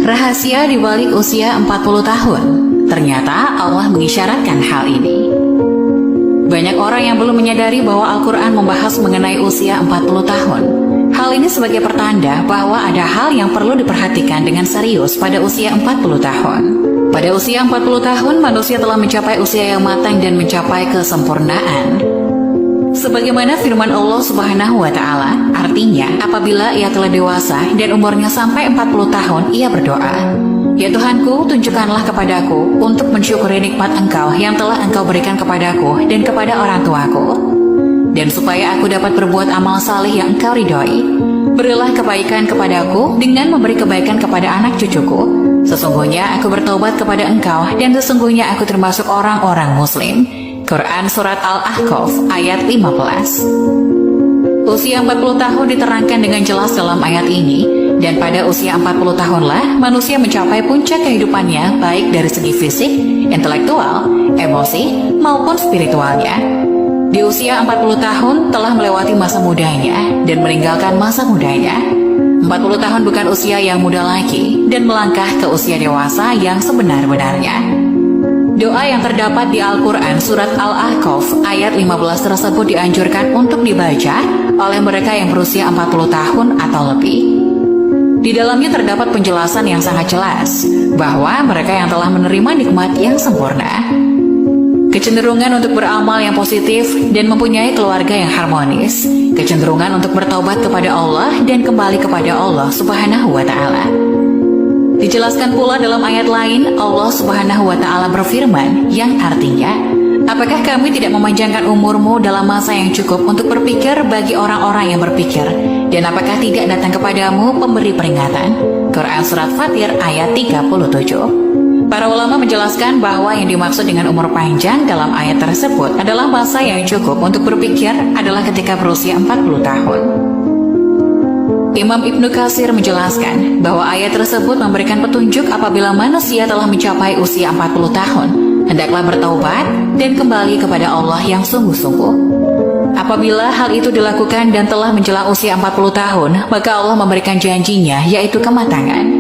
Rahasia di balik usia 40 tahun. Ternyata Allah mengisyaratkan hal ini. Banyak orang yang belum menyadari bahwa Al-Quran membahas mengenai usia 40 tahun. Hal ini sebagai pertanda bahwa ada hal yang perlu diperhatikan dengan serius pada usia 40 tahun. Pada usia 40 tahun, manusia telah mencapai usia yang matang dan mencapai kesempurnaan. Sebagaimana firman Allah Subhanahu wa Ta'ala, artinya apabila ia telah dewasa dan umurnya sampai 40 tahun, ia berdoa, "Ya Tuhanku, tunjukkanlah kepadaku untuk mensyukuri nikmat Engkau yang telah Engkau berikan kepadaku dan kepada orang tuaku, dan supaya aku dapat berbuat amal saleh yang Engkau ridhoi. Berilah kebaikan kepadaku dengan memberi kebaikan kepada anak cucuku. Sesungguhnya aku bertobat kepada Engkau dan sesungguhnya aku termasuk orang-orang muslim." Quran Surat Al-Ahqaf ayat 15. Usia 40 tahun diterangkan dengan jelas dalam ayat ini, dan pada usia 40 tahunlah manusia mencapai puncak kehidupannya baik dari segi fisik, intelektual, emosi, maupun spiritualnya. Di usia 40 tahun telah melewati masa mudanya dan meninggalkan masa mudanya. 40 tahun bukan usia yang muda lagi dan melangkah ke usia dewasa yang sebenar-benarnya. Doa yang terdapat di Al-Quran Surat Al-Ahqaf ayat 15 tersebut dianjurkan untuk dibaca oleh mereka yang berusia 40 tahun atau lebih. Di dalamnya terdapat penjelasan yang sangat jelas bahwa mereka yang telah menerima nikmat yang sempurna, kecenderungan untuk beramal yang positif dan mempunyai keluarga yang harmonis, kecenderungan untuk bertaubat kepada Allah dan kembali kepada Allah Subhanahu wa Ta'ala. Dijelaskan pula dalam ayat lain, Allah Subhanahu wa Ta'ala berfirman yang artinya, "Apakah kami tidak memanjangkan umurmu dalam masa yang cukup untuk berpikir bagi orang-orang yang berpikir, dan apakah tidak datang kepadamu pemberi peringatan?" Quran Surat Fatir ayat 37. Para ulama menjelaskan bahwa yang dimaksud dengan umur panjang dalam ayat tersebut adalah masa yang cukup untuk berpikir adalah ketika berusia 40 tahun. Imam Ibnu Katsir menjelaskan bahwa ayat tersebut memberikan petunjuk apabila manusia telah mencapai usia 40 tahun, hendaklah bertaubat dan kembali kepada Allah yang sungguh-sungguh. Apabila hal itu dilakukan dan telah menjelang usia 40 tahun, maka Allah memberikan janjinya, yaitu kematangan.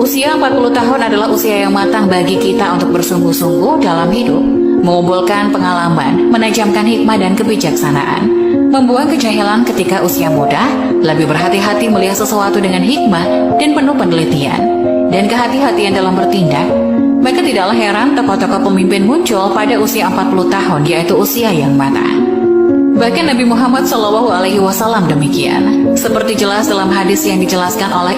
Usia 40 tahun adalah usia yang matang bagi kita untuk bersungguh-sungguh dalam hidup, mengumpulkan pengalaman, menajamkan hikmah dan kebijaksanaan, membuang kejahilan ketika usia muda, lebih berhati-hati melihat sesuatu dengan hikmah dan penuh penelitian, dan kehati-hatian dalam bertindak. Maka tidaklah heran tokoh-tokoh pemimpin muncul pada usia 40 tahun, yaitu usia yang matang. Bahkan Nabi Muhammad SAW demikian, seperti jelas dalam hadis yang dijelaskan oleh